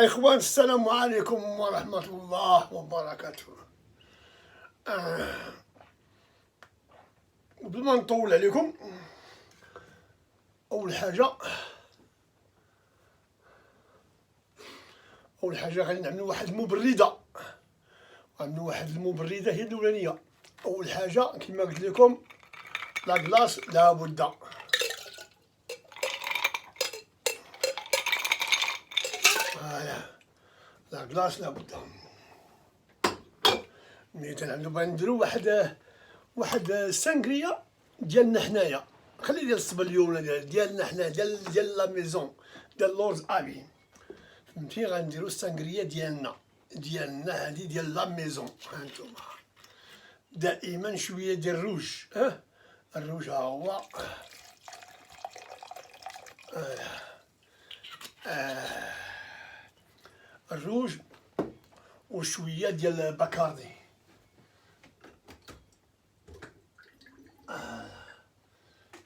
إخوان السلام عليكم ورحمة الله وبركاته. قبل ما نطول عليكم، أول حاجة غادي نعملو واحد المبردة. هي الأولانية. أول حاجة كما قلت لكم لاكلاص لابد. لاكلاص لابد. ملي تنعملو بغا نديرو واحد السانكريا ديالنا حنايا، خلي ديال الصبليون ديالنا حنا ديال لا ميزون ديال لورز ابي، فهمتي؟ غنديرو السانكريا ديالنا هادي ديال لا ميزون. هانتوما دائما شويه ديال الروج، الروج ها هو، الروج وشويه ديال الباكاردي،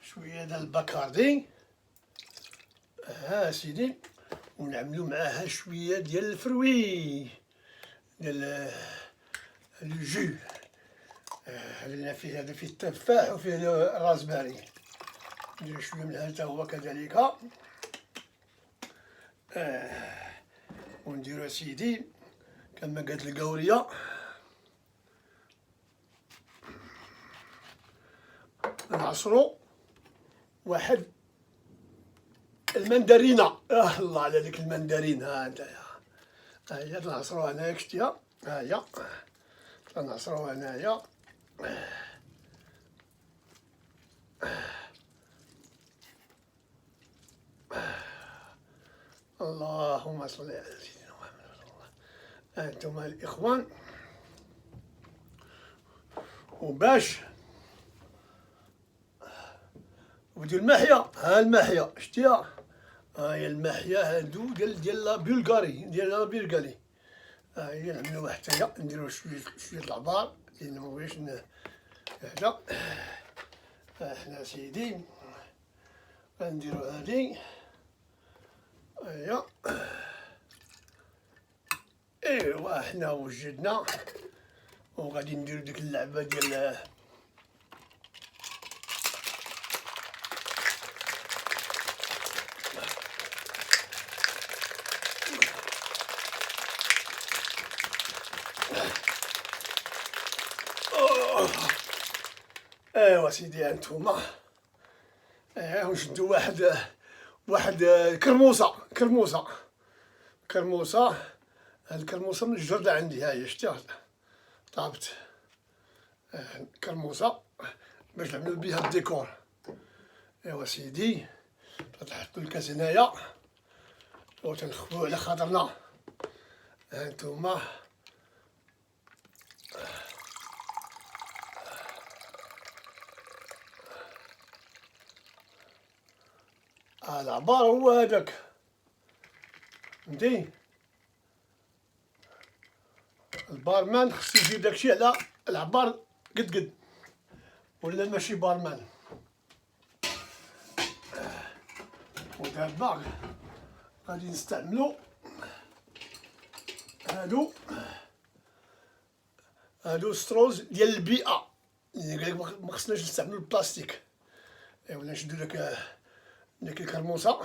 شويه ديال الباكاردي سيدي، ونعملو معاها شويه ديال الفروي ديال الجو. هذا فيه التفاح وفيه الرازباري، ندير شويه من هذا هو كذلك. ونديرو سيدي كما قالت القوريه نعصرو واحد المندرينه. الله على ديك المندرين. ها انتيا، ها هي تنعصروها هنايا، شتيها؟ ها هي تنعصروها هنايا. اللهم صل على سيدنا محمد رسول الله. هانتوما الاخوان، وباش ودير الماحيه، ها الماحيه شتيها؟ ها هي الماحيه هادو ديال لا بلغاري، ها هي نعملوها حتى هي، نديرو شويه العبار لأن مبغيتش هذا. حنا سيدي غنديرو هادي، هيا. ايوا حنا وجدنا، وغادي نديرو ديك اللعبه ديال ايوا سيدي. هانتوما ونشدو واحد كرموسه. هاد الكرموسه من الجردة عندي، ها هي شتيها؟ طابت كرموسه باش نعملو بيها الديكور. ايوا سيدي، تحطو الكاس هنايا وتنخبوه على خاطرنا. هانتوما العبار هو هذاك، فهمتي؟ البارمان خصو يجيب داكشي على العبار قد ولا ماشي بارمان. ودابا غادي نستعملو هادو ستروز ديال البيئة، اللي قالك ما خصناش نستعملو البلاستيك. ايوا نشدو ديك الكرموسه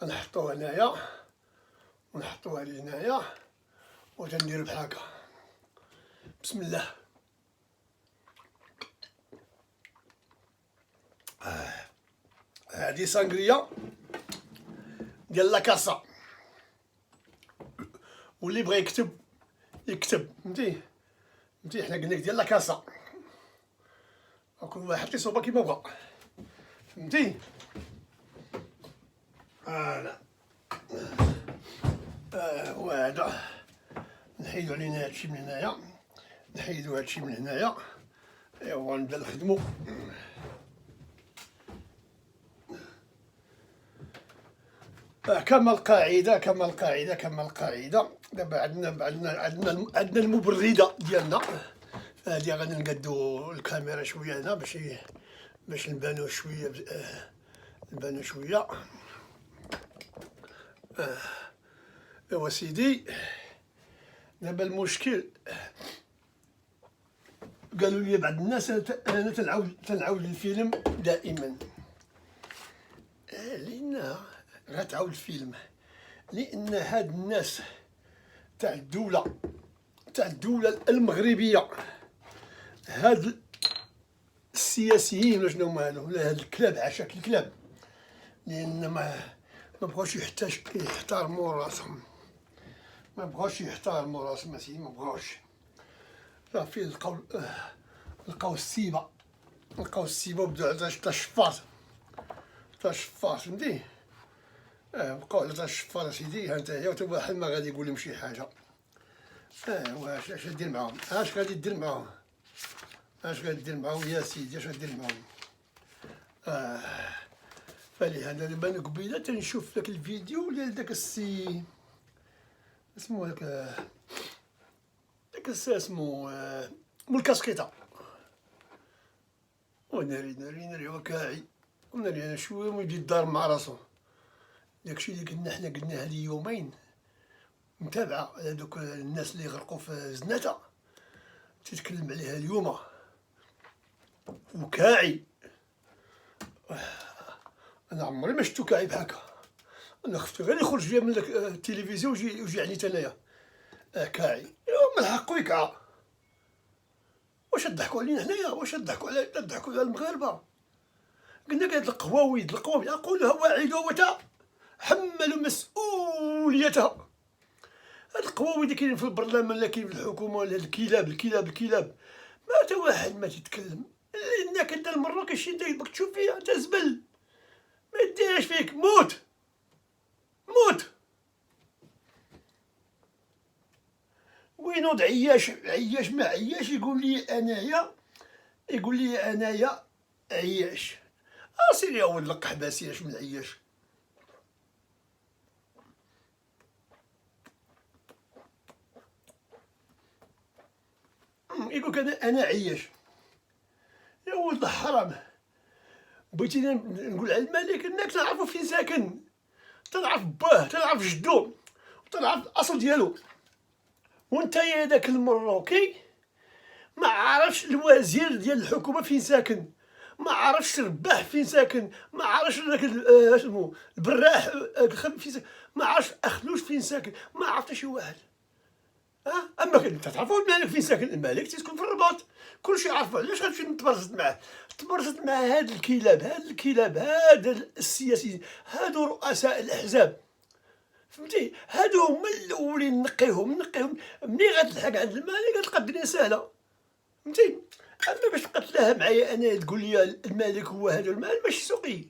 نحطوها هنايا، ونحطوها هنايا، وتنديرو بحال هكا. بسم الله. هادي سانغريا ديال لاكاسا، واللي بغى يكتب فهمتي؟ حنا قلنا ديال لاكاسا، وكل واحد كيصوبها كيما بغا، فهمتي؟ فوالا. وهذا نحيدو علينا هادشي من هنايا، ايوا نبدا نخدمو. كما القاعده. دابا عندنا المبرده ديالنا. هادي غادي نقادو الكاميرا شويه هنا باش نبانو شويه. ايوا سيدي، دابا المشكل قالوا لي بعض الناس انا تنعاود الفيلم دائما. لان غتعاود الفيلم لان هاد الناس تاع الدولة المغربية، هاد السياسيين ولا شنو هما هادو، ولا هاد الكلاب عشاك الكلاب، لان ما بغاوش يحترموا راسهم، ما بغاوش يحترموا راسهم اسيدي، ما بغاوش. صافي لقاو السيبه، وبداو على تا الشفاط، فهمتي. بقاو على تا الشفاط اسيدي. ها نتايا حتى واحد ما غادي يقول لهم شي حاجه. واش دير معاهم؟ اش غادي دير معاهم؟ اش غادي دير معاهم يا سيدي؟ اش غادي دير معاهم؟ فلهذا دابا انا قبيله تنشوف داك الفيديو ديال داك السي اسمو داك السي اسمو مول كاسكيطه، وناري وكاعي، وناري انا شويه ويجي الدار مع راسو. داكشي اللي كنا حنا قلنا هادي يومين متابعه على دوك الناس اللي غرقوا في زناتة، تتكلم عليها اليوم وكاعي. انا عمري ما شفتو كاعي بحالكا، انا خفت غير يخرج ليا من داك التلفزيون ويجي عليا انايا. كاعي من حقو يكعى. واش ضحكوا علينا هنايا؟ واش ضحكوا على المغاربه؟ قلنا هاد القواويد اقولها واعده وتحملوا مسؤوليتها. هاد القواويد اللي كاينين في البرلمان ولا كاين في الحكومه ولا الكلاب ما حتى واحد ما تيتكلم. لانك انت المره كاين انت باك تشوف فيها انت زبل، ما ديرش فيك. موت وينوض عياش ما عياش يقول لي انايا عياش. سيري يا ولد القحباسي، اش من عياش؟ يقولك انا عياش. يا ولد الحرام، بغيتيني نقول على الملك انك تعرفو فين ساكن، تنعرف باه، تنعرف جدو، تنعرف الاصل ديالو. وانت يا داك المروكي ما عرفش الوزير ديال الحكومه فين ساكن، ما عرفش رباح فين ساكن، ما عرفش داك اسمو البراح فين ساكن، ما عرفش اخلوش فين ساكن، ما عرف حتى شي واحد. اما انت تعرفوا الملك فين ساكن؟ الملك تيسكن في الرباط، كلشي عارفو. علاش غتمشي تبرزت معاه هاد هاد السياسيين، هادو رؤساء الاحزاب، فهمتي؟ هادو هما الاولين نقيهم. ملي غتلحق عند الملك غتلقى الدنيا سهله، فهمتي؟ اما باش تبقى تلاها معايا انا تقول لي الملك هو هذا المال، ماشي سوقي.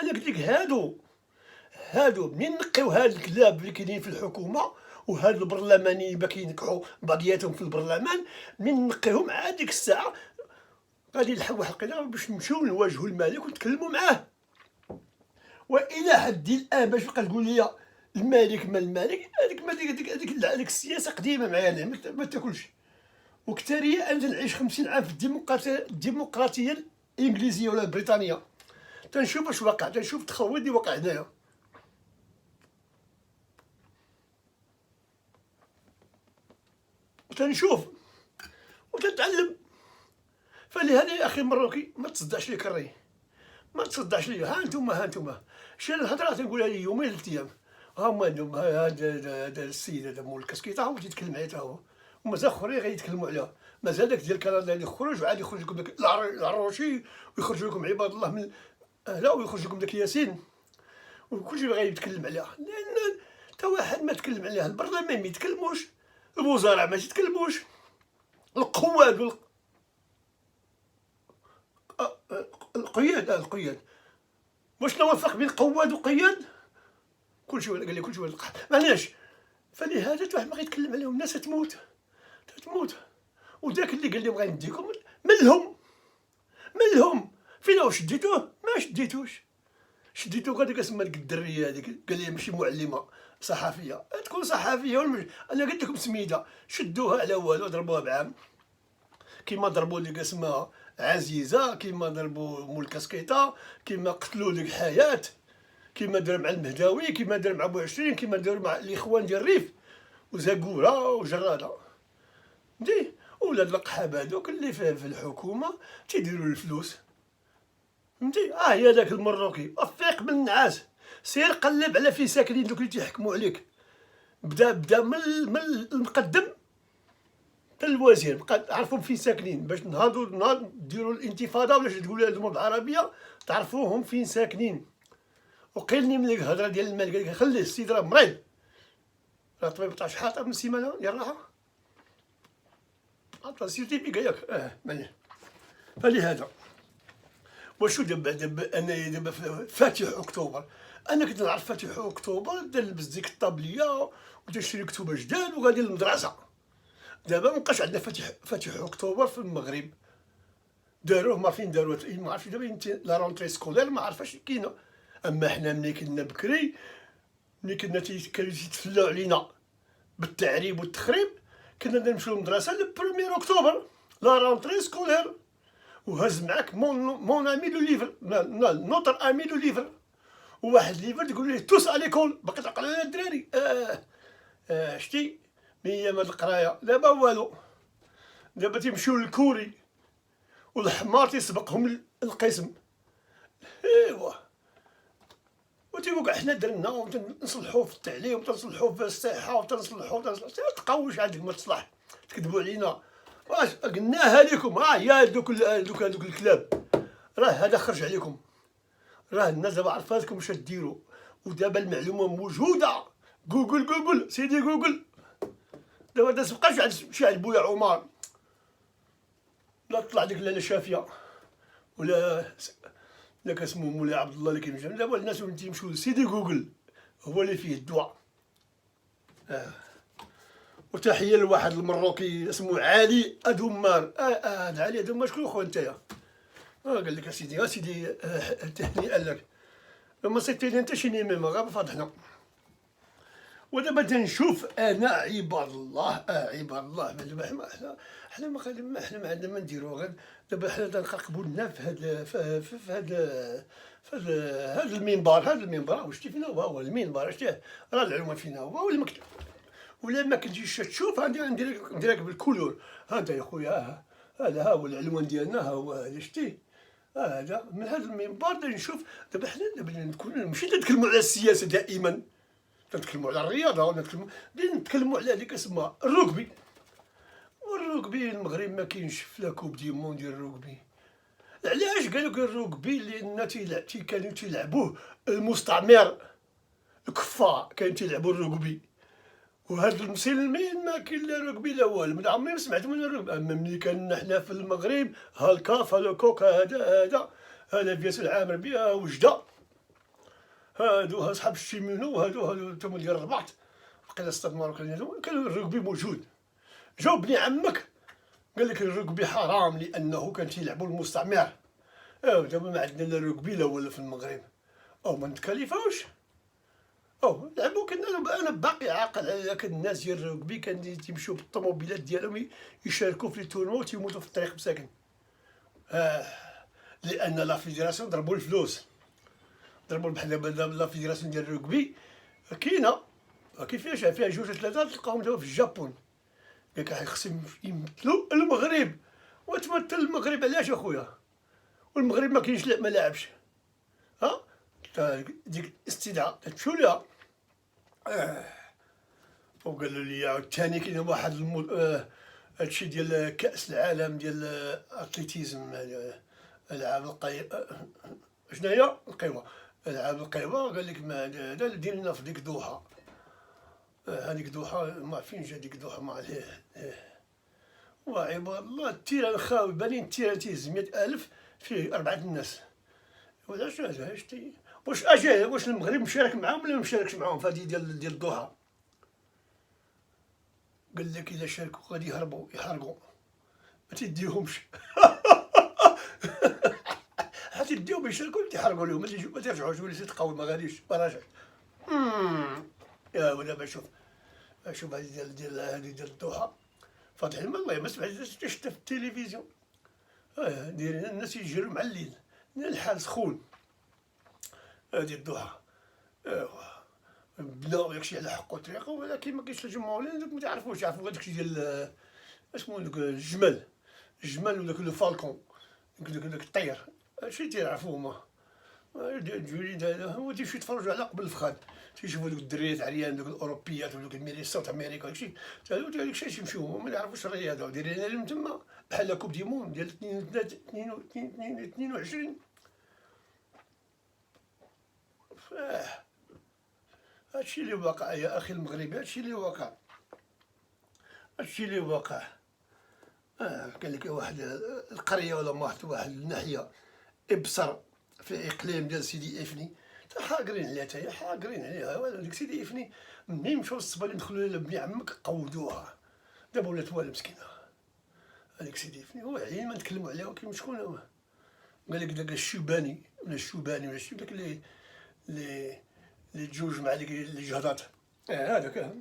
انا قلت لك هادو منين نقيو هاد الكلاب اللي كاينين في الحكومه وهاد البرلمانيين باقي ينكحوا بعضياتهم في البرلمان، منين نقيهم عاد ديك الساعه غادي نلحق واحد القضيه باش نمشيو نواجهوا الملك ونتكلموا معاه. والى حد الان باش تبقى تقول لي الملك ما الملك، هذيك السياسه قديمه معايا انا ما تاكلش. وكثريه انا نعيش 50 عام في الديمقراطيه الانجليزيه ولا البريطانيه، تنشوف اش واقع، تنشوف التخويض اللي واقع هنايا، وتنشوف وتتعلم. فلهذا يا اخي المروكي ما تصدعش لي كري، ما تصدعش لي. ها انتم شي الهضره تنقولها لي يومين 3 ايام. هما عندهم هذا السيد هذا مول الكاسكيطه هو تيتكلم عليه تا هو، ومازال اخرين غيتكلموا عليها. مازال داك ديال كندا اللي خرج وعاد يخرج لكم داك العروشي، ويخرج لكم عباد الله من لا، ويخرج لكم داك ياسين، وكلشي بغا يتكلم عليها. لان تا واحد ما تكلم عليها، البرلمان ما يتكلموش، الوزراء ما يتكلموش، القواد القياد واش نوافق بين قواد وقياد؟ كلشي قال لي كلشي معليش. فلهذا واحد ما غيتكلم عليهم، الناس تموت. وداك اللي قال لهم غنديكم ملهم فين واش شديتوه؟ ما شديتوش، شديتو هذيك اسمها ديك الدريه هذيك، قال لي ماشي معلمه، صحفيه. تكون صحفيه ولا انا قلت لكم سميده، شدوها على والو، ضربوها بعام كيما ضربوا ديك اسمها عزيزه، كيما ضربوا مول كاسكيطه، كيما قتلوا ديك حياه. كيما دار مع المهداوي، كيما دار مع بوعشرين، كيما دار مع الاخوان ديال الريف وزاكوره وجراده. فهمتي؟ ولا القحاب هذوك اللي في الحكومه تيديروا الفلوس. فهمتي؟ هي داك المروكي افيق من النعاس، سير قلب على فين ساكنين دوك اللي تيحكموا عليك. بدا من المقدم حتى الوزير، بقى عرفوا فين ساكنين باش نهار ديروا الانتفاضه ولا تقولوا لهم بالعربيه تعرفوهم فين ساكنين. وقيلني من الهضره ديال المال، قال لك خليه السيد راه مريض، راه طبيب تاع شحاطه من سيمانه ديال الراحه، عطا سيرتيفيكا ياك معليش. فلهذا وشو دابا انايا دابا فاتح اكتوبر، انا كنت نعرف فاتح اكتوبر نلبس ديك الطابليه وتشري كتوبه جداد وغادي للمدرسه. دابا مابقاش عندنا فاتح اكتوبر في المغرب، داروه ما فين داروه، ما عرفتش دابا لا رونتري سكولير ما عرفاش كاينه. اما حنا ملي كنا بكري، ملي كنا تيتفلاو علينا بالتعريب والتخريب، كنا نمشيو للمدرسه لو 1 اكتوبر لا رونتري سكولير، وهز معاك مون امي دو ليفر، نوتر امي دو ليفر، وواحد ليفر تقول ليه توس على ليكول، باقي تعقل على الدراري. شتي من ايام هاد القرايه، دابا والو، دابا تيمشيو للكوري والحمار تيسبقهم للقسم. ايوا وتيبقى حنا درنا ونصلحو في التعليم وتنصلحو في الصحه وتنصلحو تقوش عندك ما تصلح، تكذبوا علينا. واش قلناها لكم؟ يا دوك الكلاب، راه هذا خرج عليكم، راه الناس دابا عرفاتكم واش ديروا، ودابا المعلومه موجوده. جوجل سيدي جوجل. دابا الناس مابقاش عند شي عند بويا عمر، لا طلع ديك لاله شافيه ولا كاسمو مولاي عبد الله اللي كيمشي. دابا الناس ولات تيمشيو لسيدي جوجل، هو اللي فيه الدواء. وتحيه لواحد المروكي اسمه علي ادمار. هذا علي ادمار شكون خويا نتايا؟ قال لك اسيدي تهنئا لك، ما صيفطي انت شي نيميم غير فضحنا. ودابا تنشوف انا عباد الله عباد الله، حنا ما عندنا ما نديرو، غير دابا حنا تنقرقبوا لنا في هذا المنبر، واش فينا هو المنبر، شتيه راه العنوان فينا هو والمكتب. ولا ما كنتيش تشوف نديرك بالكولور. ها انت يا خويا، هذا ها هو العنوان ديالنا، ها هو هذا شتي، هذا من هذا المنبر نشوف. دابا حنا ماشي نتكلموا على السياسه دائما، نتكلموا على الرياضه، ولا نتكلموا على اللي كاسمها الركبي. والركبي المغرب ما كاينش في لا كوب دي موند ديال الركبي. علاش؟ قالوا لك الركبي لان كانوا تيلعبوه المستعمر، الكفار كانوا تيلعبوا الركبي، وهاد المسلمين ما كاين لا ركبي لا والو، ما عمري ما سمعت من الركبي. اما ملي كنا حنا في المغرب، ها الكاف ها الكوك هذا بياس العامر بها وجده، هادو صحاب الشيمينو، هادو تما ديال الرباط، بقينا استثماروا كان الركبي موجود. جاو بني عمك قال لك الركبي حرام لانه كان تيلعبوا المستعمر. دابا ما عندنا لا ركبي لا والو في المغرب، او ما نتكلفوش، او لعبوا. انا باقي عاقل على داك الناس ديال الركبي كان تيمشيو بالطوموبيلات ديالهم يشاركوا في التورنو وتيموتوا في الطريق مساكن. لان لا فيدراسيون ضربوا الفلوس، ضربوا بحال دابا لا فيدراسيون ديال الركبي كاينه، كيفاش فيها جوج ثلاثه تلقاهم دابا في الجابون. قالك خصهم يمثلوا المغرب. وتمثل المغرب علاش اخويا؟ والمغرب ما كاينش ملاعبش. ديك الاستدعاء تمشيو ليها. وقالوا لي عاوتاني كاين واحد هادشي ديال كأس العالم ديال الاتليتيزم، العاب شنو هي القوى، العاب القوى. قال لك ما هذا دير لنا في ديك دوحه، هذيك دوحه ما فين جا ديك دوحه ما عليه. وعباد الله التيران خاوي بالين التيران تيهز 100,000 فيه 4 الناس. وعلاش هذا شتي؟ واش واش المغرب مشارك معاهم ولا ما مشاركش معاهم في هذه ديال الضحى؟ قال لك الا شاركوا غادي يهربوا يحرقوا، ما تديهمش. تديهم يشاركوا تيحرقوا لهم، ما ترجعوش ولا تقاوم ما غاديش ما راجعش. يا ودابا شوف هذه ديال الضحى فاتحين والله ما سمعت شفتها في التلفزيون. دايرين الناس يجروا مع الليل، الحال سخون. هذه الضحى ايوا بناو داكشي على حق وطريقه، ولكن ما كاينش الجمهور دوك ما تعرفوش، يعرفوا غير داكشي ديال اسمو دوك الجمل، الجمل وداك لو فالكون، داك الطير، هادشي تيعرفوه هما. الجوليد هذا هو تيمشيو يتفرجوا على قبل الفخاد، تيشوفوا دوك الدريات عريان، دوك الاوروبيات ودوك الميري صوت امريكا داكشي، تا داك الشيء تيمشيو هما ما يعرفوش الرياضه، ودايرين لهم تما بحال كوب دي موند ديال 22. هادشي اللي واقع يا اخي المغربي، هادشي اللي واقع، هادشي اللي واقع. قال لك واحد القريه ولا واحد الناحيه ابصر في اقليم ديال سيدي افني، حاقرين عليها تاهي، حاقرين عليها. والو ديك سيدي افني منين مشاو للصبا دخلوا لها بني عمك قودوها، دابا ولات والو مسكينه. هذيك سيدي افني هو عين ما نتكلموا عليها، ولكن شكون هو؟ قال لك داك الشوباني ولا الشوباني ولا شي داك اللي تزوج مع ديك اللي جهضات، هذاك.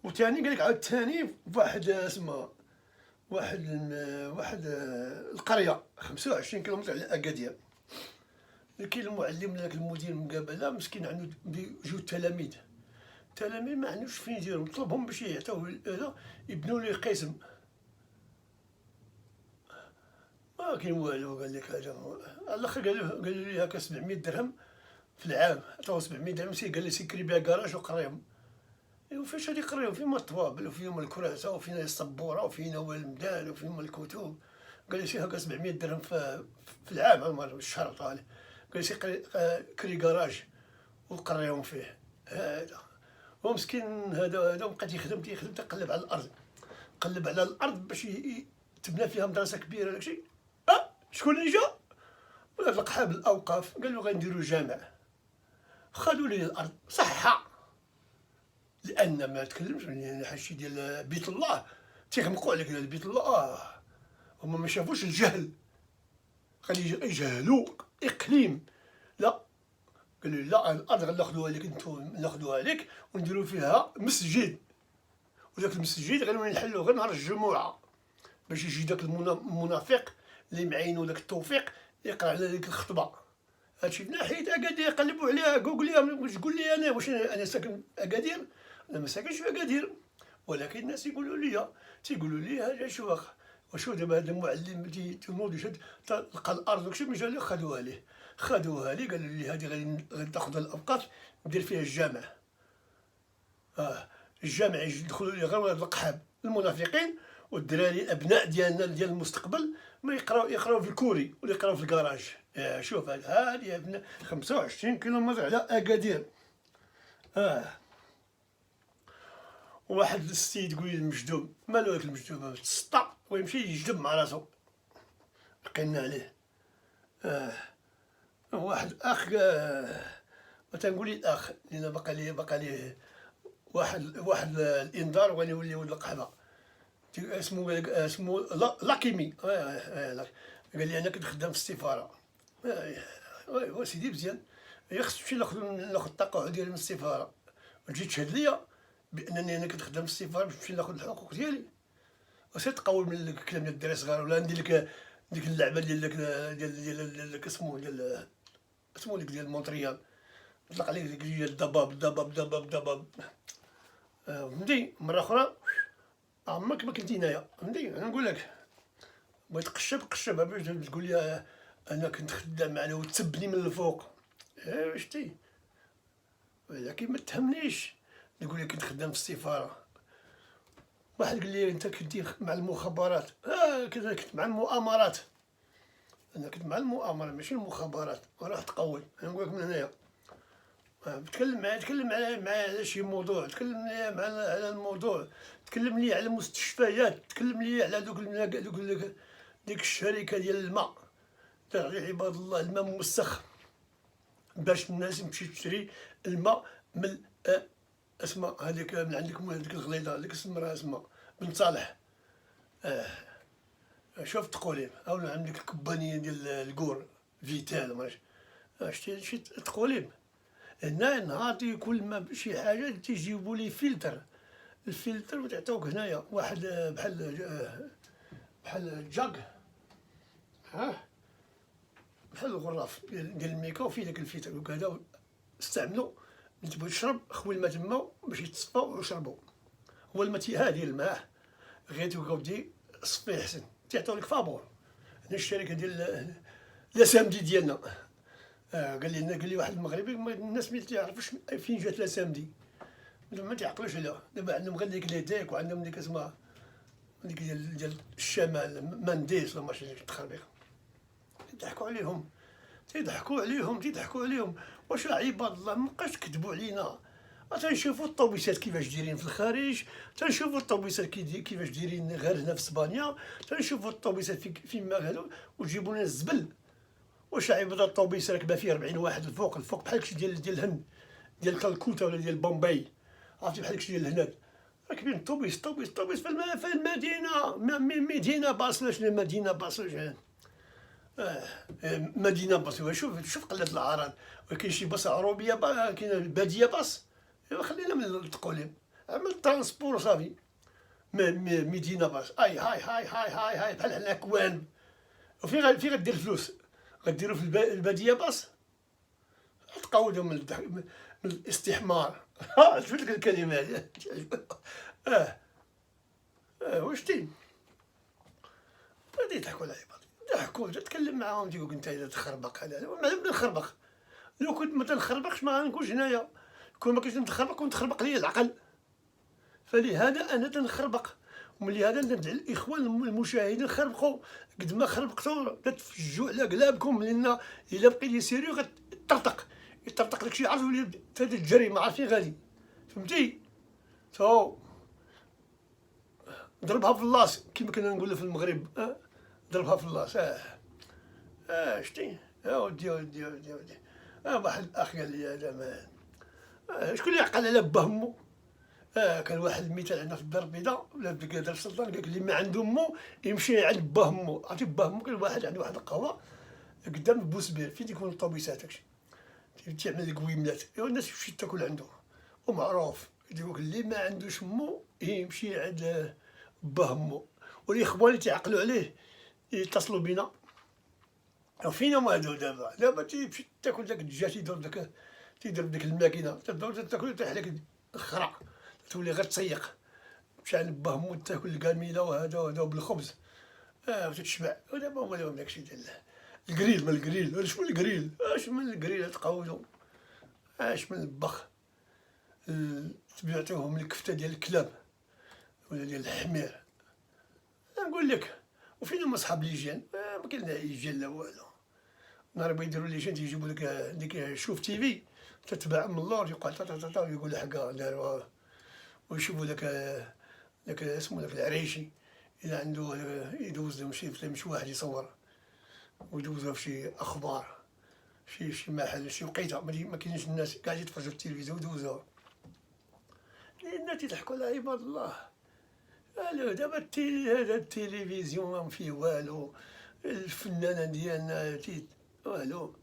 وثاني قال لك عاود ثاني واحد اسمه واحد القريه 25 كيلومتر على اكادير، كاين المعلم ذاك المدير المقابله مسكين عنده جوج تلاميذ ما عندوش فين يديرهم، طلبهم باش يعطيوه هذا يبنوا ليه قسم، ما كاين والو. قال لك هذا على الاخر قالوا لي هكا 700 درهم في العام، عطاو 700 درهم قال لي سكري بها كراج وقريهم. ايوا فاش غادي يقريهم؟ فين الطوابل وفين الكراسه وفين السبوره وفين المدان وفين الكتب. قال لي سي هكا 700 درهم في العام، الشهر طالع. قال لي سي كري كراج وقريهم فيه. هذا هو مسكين، هذا بقى تيخدم تقلب على الارض، قلب على الارض باش تبنى فيها مدرسه كبيره داكشي. شكون اللي جا؟ ولا لقحاب الاوقاف، قالوا غنديروا جامع، خدوا لي الارض صحه، لان ما تكلمش يعني حاشي ديال بيت الله تيغمقوا عليك ديال بيت الله. هما ما شافوش الجهل، غادي يجهلوا اقليم. لا، قالوا لا، الارض غناخذوها لك انتم، ناخذوها لك ونديروا فيها مسجد، وداك المسجد غنولي نحلوه غير نهار الجمعه، باش يجي داك المنافق اللي معينو داك التوفيق يقرا على ديك الخطبه. هادشي في ناحيه اكادير، قلبوا عليها جوجل واش تقول لي انا واش انا ساكن اكادير؟ انا ما ساكنش في اكادير، ولكن الناس تيقولوا لي هذا واش دابا هذا المعلم تنوض يشد تلقى الارض داكشي، من جا ليه خدوها ليه قالوا لي هذه غادي تاخذ الاوقاف ندير فيها الجامع. الجامع يدخلوا ليه غير ولاد القحاب المنافقين، والدراري الابناء ديالنا ديال المستقبل ما يقراو في الكوري ولا يقراو في الكراج. شوف هذه يا ابن 25 كيلومتر على اكادير. واحد السيد يقول لي المجدوب، مالو هاك المجدوب تسطا ويمشي يجدب مع راسو، لقينا عليه. واحد اخ، ما تنقول لي الاخ لان بقى لي واحد الانذار وغادي يولي ولد القحبه، اسمه لاكيمي. قال لي انا كنت خدام في السفاره. ايوا سيدي مزيان، خصك تمشي ناخذ التقاعد ديالي من السفاره وتجي تشهد ليا بانني انا كنت خدام في السفاره باش نمشي ناخذ الحقوق ديالي، وسير تقول من الكلام ديال الدراري صغار، ولا ندير لك ديك اللعبه ديال اسمو ديك ديال مونتريال، نطلق عليك ديك ديال الضباب. فهمتي؟ مره اخرى عمرك ما كنتي هنايا، فهمتي؟ انا نقول لك بغيت قشبها باش تقول لي انا كنت خدام معنا وتسبني من الفوق. شتي؟ ولكن ما تهمنيش نقول لك كنت خدام في السفاره. واحد قال لي انت كنتي مع المخابرات. كنت مع المؤامرات. انا كنت مع المؤامره ماشي المخابرات، وراح تقول. انا نقول لك من هنايا تكلم معايا على شي موضوع، تكلم لي على الموضوع، تكلم لي على المستشفيات، تكلم لي على ديك الشركه ديال الماء، عباد الله الماء موسخ، باش الناس تمشي تشري الماء من اسماء هذيك من عندك هذيك الغليظه اللي اسمها اسماء بن صالح. شوف تقولين او عندك الكومبانيه ديال الكور فيتال ماشي شتي تقولين. هنا نهار كل ما شي حاجه تيجيبوا لي الفلتر وتعطوك هنايا واحد بحال جاك، بحال الغراف ديال الميكا وفيه داك الفلتر وكذا. استعملوا ملي تبغي تشرب خوي الماء تما باش يتصفى وشربوا. هو الماء هادي الماء غير تودي صفيه احسن تيعطيو لك فابور. هنا الشركه ديال لاسامدي ديالنا قال لي واحد المغربي الناس ما تعرفوش فين جات لاسامدي، ما تعقلوش عليها. دابا عندهم غير ديك ليديك وعندهم ديك اسمها ديك ديال الشمال مانديس ولا ماشي ديك التخربيق. تيضحكوا عليهم. واش عباد الله مابقاش تكذبوا علينا. تنشوفوا الطوبيسات كيفاش دايرين في الخارج، تنشوفوا الطوبيسات كيفاش دايرين غير هنا في اسبانيا، تنشوفوا الطوبيسات فيما هادو وتجيبوا لنا الزبل. واش عباد الطوبيس راكبه فيه 40 واحد الفوق بحال داكشي ديال الهند ديال كالكوتا ولا ديال بومباي، عرفتي بحال داكشي ديال هناك راكبين طوبيس في المدينه. مدينه باصله شنو مدينه باصله مدينه باص. شوف قله الاعراض. وكاين شي باص عروبيه كاين الباديه باص. خلينا من التقوليم، عمل ترانسبور صافي. مدينه باص هاي بحال حنا كوان. وفين غدير الفلوس؟ غديروا في الباديه باص. تقاودوا من الاستحمار. شفت لك الكلمه هذه. واش غادي يضحكوا على العباد، تكلم معاهم تيقول لك انت اذا تخربق هذا ما نخربق. لو كنت ما تنخربقش ما غنكونش هنايا. كون ما كنتش نتخربق كنت تخربق لي العقل. فلهذا انا تنخربق، ولهذا ندعي الاخوان المشاهدين خربقوا قد ما خربقتوا. لا تفجوا على قلابكم، لان الا بقيتي سيريو يطرطق داكشي عارف ولي هذه الجريمه عارفين غادي. فهمتي؟ ضربها في اللاص كما كنا نقولوا في المغرب. ضربها في اللاص. شتي ودي واحد الاخ قال لي هذا ما شكون اللي عقل على با امو. كان واحد المثال عندنا في الدار البيضاء ولا في دار السلطان قال لك اللي ما عنده امو يمشي عند با امو. عرفتي با امو كان واحد عنده واحد القهوه قدام بوسبير فين تيكون الطوبيسات داكشي تيعمل الكويملات. الناس تمشي تاكل عنده ومعروف. يقول اللي ما عندوش امو يمشي عند با امو. والاخوان اللي تيعقلوا عليه يتصلوا بنا. فينا ما هادو دابا تيمشي تاكل داك الدجاج تيضرب ديك الماكينه تاكل تحيح لك الخرا تولي غير تسيق. مشى عند با امو تاكل الكاميله وهذا بالخبز وتتشبع. ودابا هما لهم داكشي ديال الكريل. ما الكريل شنو الكريل؟ اش من الكريل تقاودوا؟ اش من البخ تبيعطيوهم الكفته ديال الكلاب ولا ديال الحمير. نقول لك وفين هما صحاب ليجان؟ ما كاين لا ليجان لا والو. نهار بغا يديروا ليجان تيجيبوا لك ديك شوف تيفي تتبع من اللور يقول تا ويقول حكا داروها. ويشوفوا داك اسمه داك العريشي الا عنده يدوز لهم شي واحد يصور ويدوزها في شي اخبار شي محل شي وقيته ما كاينش الناس قاعد يتفرجوا في التلفزيون ودوزوها. الناس تضحكوا على عباد الله. دابا هذا التلفزيون ما فيه والو. الفنانه ديالنا والو.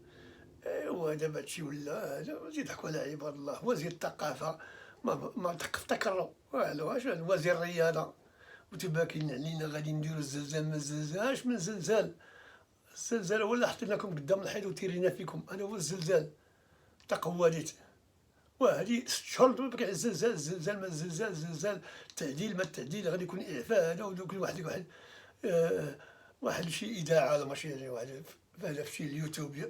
ايوا دابا هادشي ولا تيضحكوا على عباد الله. وزير الثقافه ما افتكروا والو. اش وزير الرياضه وتباكين علينا غادي نديروا الزلزال. ما الزلزال من زلزال. الزلزال هو اللي حطيناكم قدام الحيط وتيرينا فيكم. هذا هو الزلزال. تقوادت وهذه 6 شهور تبكي على الزلزال ما الزلزال التعديل ما التعديل غادي يكون اعفاء. هذا ودوك واحد شي اذاعه ولا ماشي واحد في شي اليوتيوب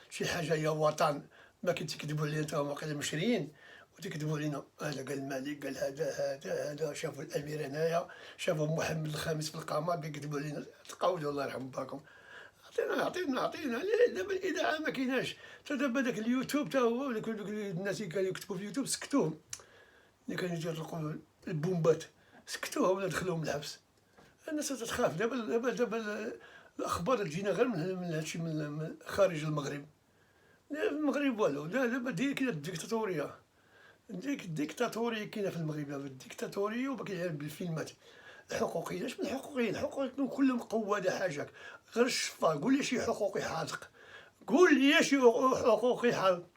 شي حاجه يا وطن ما كيتكذبوا علينا تا هما واقيلا مشريين وتكذبوا علينا. هذا قال الملك قال هذا شافوا الامير هنايا شافوا محمد الخامس في القمر بيكذبوا علينا. تقاودوا الله يرحم باكم. عطينا دابا الاذاعه ما كايناش. تا دابا داك اليوتيوب تا هو دوك الناس اللي كانوا يكتبوا في اليوتيوب سكتوهم. اللي كانوا يطلقوا البومبات سكتوهم ولا دخلوهم الحبس. الناس تتخاف. دابا الاخبار تجينا غير من هادشي من خارج المغرب. المغرب والو. دابا كاينه الديكتاتوريه. الديكتاتوريه كاينه في المغرب. دابا الديكتاتوريه وباقي بالفيلمات. الحقوقيين اش من الحقوقيين؟ الحقوقيين كلهم قواده حاجه غير الشفا. قول لي شي حقوقي حاذق. قول لي شي حقوقي حاذق.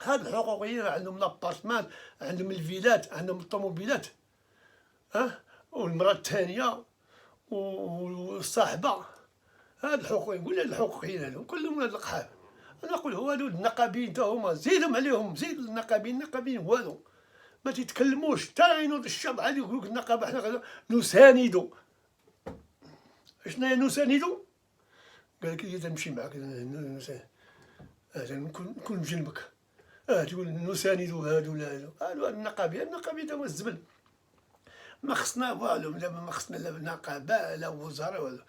هاد الحقوقيين عندهم لابارتمان عندهم الفيلات عندهم الطوموبيلات والمراه الثانيه والصاحبه. هاد الحقوقيين قول لي الحقوقيين هادو كلهم ولاد القحاب. انا نقول هادو النقابيين تا هما زيدهم عليهم، زيد النقابيين والو ما تيتكلموش، حتى ينوض الشعب عادي يقول لك النقابه حنا غادا نساندو. اشناهي نساندو؟ قال لك إذا تمشي معاك نكون بجنبك. تقول نساندو هادو لا هادو النقابيين تا هما الزبل. ما خصنا والو، دابا ما خصنا لا نقابه لا وزراء والو.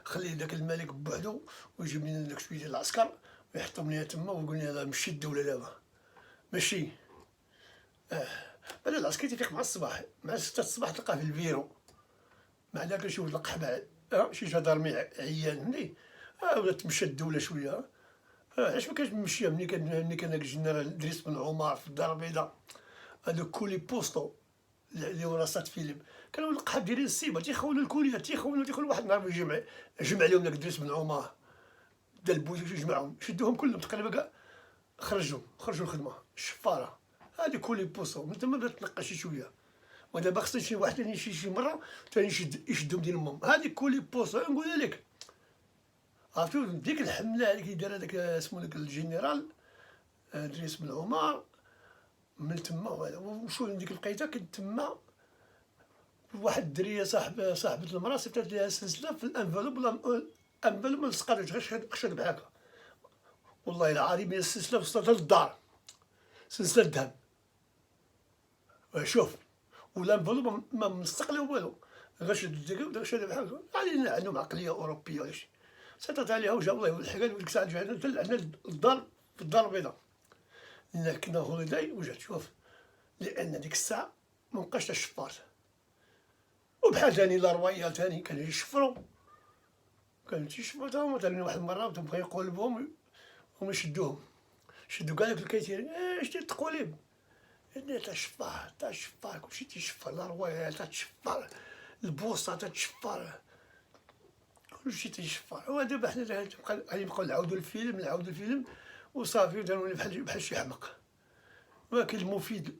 خلي داك الملك بوحدو ويجيب لنا داك شويه ديال العسكر ويحطهم لينا تما ويقول لنا مشي الدوله دابا ماشي. بلا العسكري تيفيق مع الصباح، مع 6 الصباح تلقاه في البيرو مع داك شي ولد القحبه شي جدرمي عيان فهمتي. ولا تمشى الدوله شويه. علاش ما كانش ممشيها ملي كان داك الجنرال دريس بن عمر في الدار البيضاء، هادوك كولي بوستو اللي وراسات فيلم كانوا القحاب دايرين السيبه تيخونوا الكوليات تيخونوا واحد النهار جمع عليهم داك دريس بن عمر دا البوز جمعهم شدوهم كلهم تقريبا كاع خرجوا الخدمه الشفاره. هادي كولي بوستو من تما بدات تنقى شي شويه. ودابا خصني شي واحد ثاني شي مره ثاني يشدهم ديال امهم. هادي كولي بوستو نقولها لك. عرفتو ديك الحمله اللي كيدير هذاك اسمو داك الجنرال دريس بن عمر من تما. وشو ديك لقيتها كنت تما واحد الدريه صاحبة المراه صيفطات ليها سلسله في الانفلوب ما لصقاتش غير قشر بحالها. والله العظيم هي السلسله وصلت للدار، سلسله ذهب. شوف والانفلوب ما ملصق له والو، غير شد بحالها. عندهم عقليه اوروبيه ولا شي. سيطرت عليها وجا الله الحكايه وديك الساعه جا عندنا الدار في الدار البيضاء لأن كنا هوليداي. وجات شوف لان ديك الساعه مبقاش الشفار. وبحال ثاني لا ثاني كانوا يشفروا تا هما ثاني واحد المره تبغى يقلبهم هما شدوا كاع داك الكيتير. اش تقوليب تا شفار كلشي تيشفر، لا روايه تتشفر، البوصه تتشفر، كلشي تيشفر. ودابا حنا غادي نبقاو نعاودو الفيلم وصافي وداروا بحال شي حمق. ولكن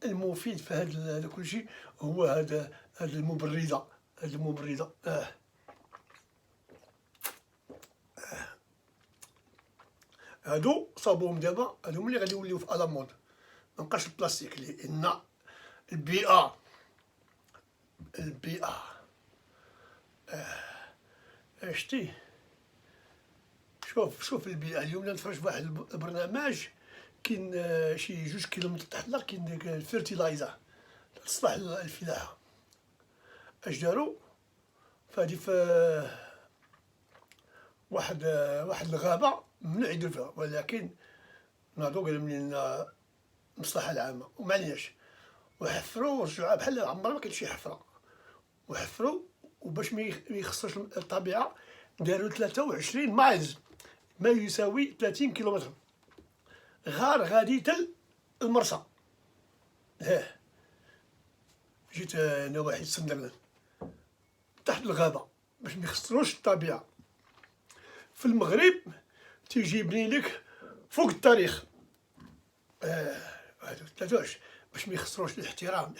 المفيد في هذا كلشي هو هذا المبرده. هادو صابوهم دابا، هادو ملي غادي يوليو في الامود مابقاش البلاستيك لان البيئه شتي. شوف البيئه اليوم نتفرج في واحد البرنامج كاين شي 2 كيلومتر تحت الارض كاين داك الفيرتيلايزر تصلح الفلاحه. اش داروا فهادي في واحد الغابه ممنوع يدير فيها، ولكن ناضوا قالوا لنا المصلحه العامه ومعنياش وحفروا ورجعوا بحال عمرها ما كانت شي حفره. وحفروا وباش ما يخسرش الطبيعه داروا 23 مايلز ما يساوي 30 كيلومتر غار غادي تل المرسى. جيت نواحي سندرلاند تحت الغابه باش ما يخسروش الطبيعه. في المغرب تيجي يبني لك فوق التاريخ. هادو 23 باش ما يخسروش الاحترام.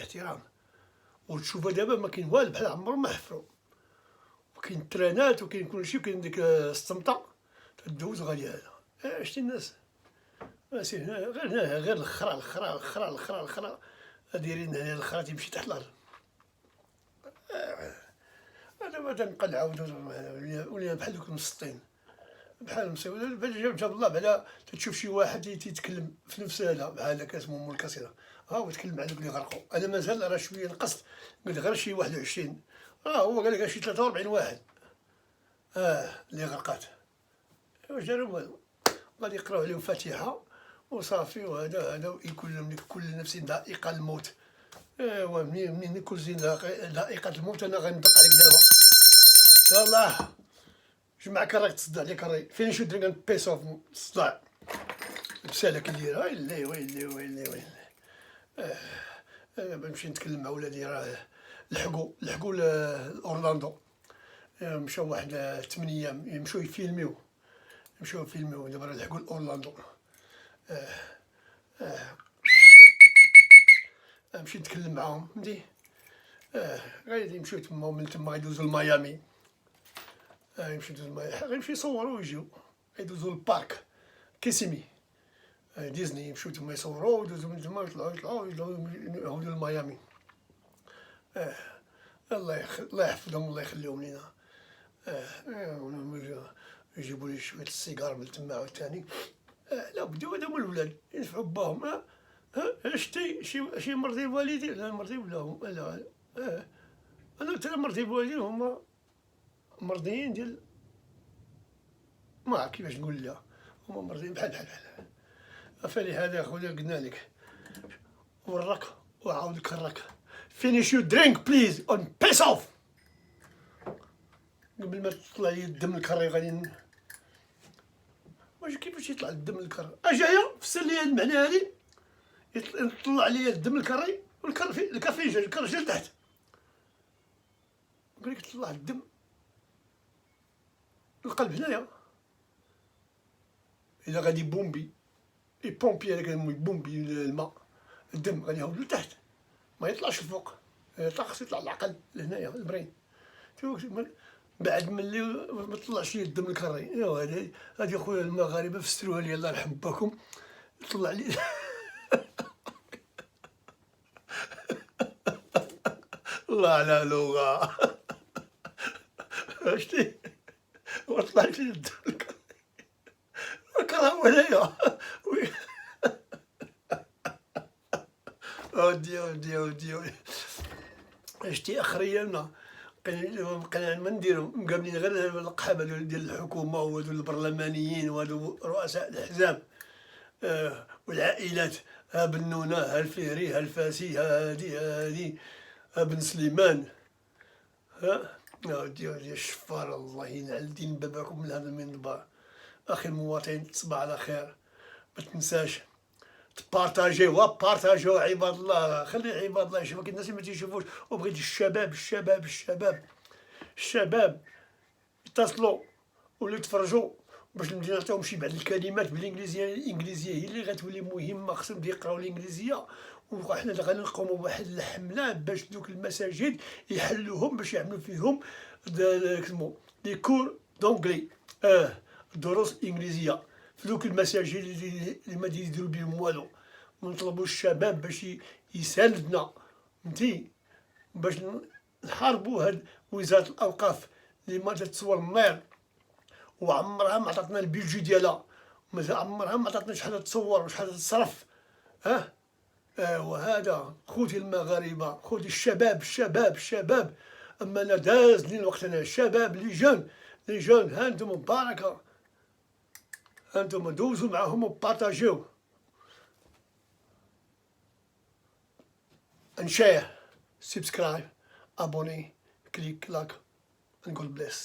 وتشوفها دابا ما كاين والو بحال عمرهم ما حفروا. وكاين الترانات وكاين كلشي وكاين ديك السمطه تدوز غادي. هذا شتي الناس غير الخرا دايرين هنا الخرا تيمشي تحت الارض. هذا ما تنبقى نعاودو ولينا بحال دوك المسطين بحال المسيو. جاب الله بعدا تشوف شي واحد تيتكلم في نفس هذا بحال هكا اسمه مول الكاسيره هو تكلم على دوك اللي غرقوا. انا مازال راه شويه نقصت قال غير شي 21 هو قال لك شي 43 واحد اللي غرقات. واش داروا والو غادي يقراو عليهم فاتحه وصافي. وهذا يكون لهم كل نفس ذائقه الموت. ايوا منين كل ذائقه الموت انا غندق عليك دابا. يلاه جمعك راك تصدع لك الري فين شو درنا بيس اوف الصداع بسالك اللي ويلي. نمشي نتكلم مع ولادي راه لحقوا لاورلاندو. مشاو واحد 8 ايام يمشيو يفيلميو دابا لحقوا لاورلاندو. نمشي نتكلم معاهم فهمتي. غادي يمشيو تما ومن تما غيدوزو لميامي. غيمشيو يصوروا ويجيو يدوزو للبارك كيسيمي ديزني يمشيو تما يصورو يدوزو من تما يطلعو يعاودو لميامي. الله يحفظهم والله يخليهم لينا. يجيبوا لي شويه السيجار من تما عاوتاني. لا بدو هادو الولاد ينفعوا باهم. شتي شي مرضي بوالدي، لا مرضي ولا لا. انا ترى مرضي بوالدي هما مرضيين ديال ما عرف كيفاش نقول لها، هما مرضيين بحال. فلهذا خويا قلنا لك ورك وعاود كرك. finish your drink please and piss off قبل ما تطلع لي الدم الكري. غادي واش كيفاش يطلع الدم الكري؟ اجايا فسر لي هاد المعنى هادي. يطلع لي الدم الكري والكر فين جا؟ الكر جا لتحت. نقول لك تطلع الدم القلب هنايا. الا غادي بومبي يبومبي هذاك يبومبي الماء، الدم غادي يهبط لتحت ما يطلعش الفوق. خصو يطلع العقل لهنايا البرين. بعد ملي ما طلعش لي الدم الكري. ايوا هادي خويا المغاربه فسروها لي الله يرحم باكم. طلع لي الله على لغه. شتي وطلعت لي الدم الكري كرهو هنايا. ودي شتي اخريا بقينا ما نديرو مقابلين غير القحابه ديال الحكومه وهادو البرلمانيين وهادو رؤساء الاحزاب والعائلات. ها بنونه، ها الفهري، ها الفاسي، ها هادي ها بن سليمان. ودي الشفار الله ينعل دين باباكم من هذا المنبر. اخي المواطنين تصبح على خير. ما تنساش بارطاجيو عباد الله. خلي عباد الله يشوفوا الناس ما تيشوفوش. وبغيت الشباب يتصلوا ولا يتفرجوا باش نعطيهم شي بعض الكلمات بالانجليزيه. الانجليزيه هي اللي غتولي مهمه، خصهم يقراو الانجليزيه. وحنا غادي نقوموا بواحد الحمله باش دوك المساجد يحلوهم باش يعملوا فيهم لي كور دونغلي، دروس الانجليزيه في دوك المساجد اللي ما يديروا بهم والو. ونطلبوا الشباب باش يساندنا فهمتي باش نحاربوا هاد وزاره الاوقاف اللي ما تتصور النير وعمرها ما عطاتنا البيجي ديالها. عمرها ما عطاتنا شحال تصور وشحال تصرف. وهذا خوتي المغاربه، خوتي الشباب. اما انا داز لي الوقت. انا الشباب لي جون ها انتم مباركه. انتم دوزوا معاهم وبارطاجيو and share, subscribe, abonné, click like and God bless.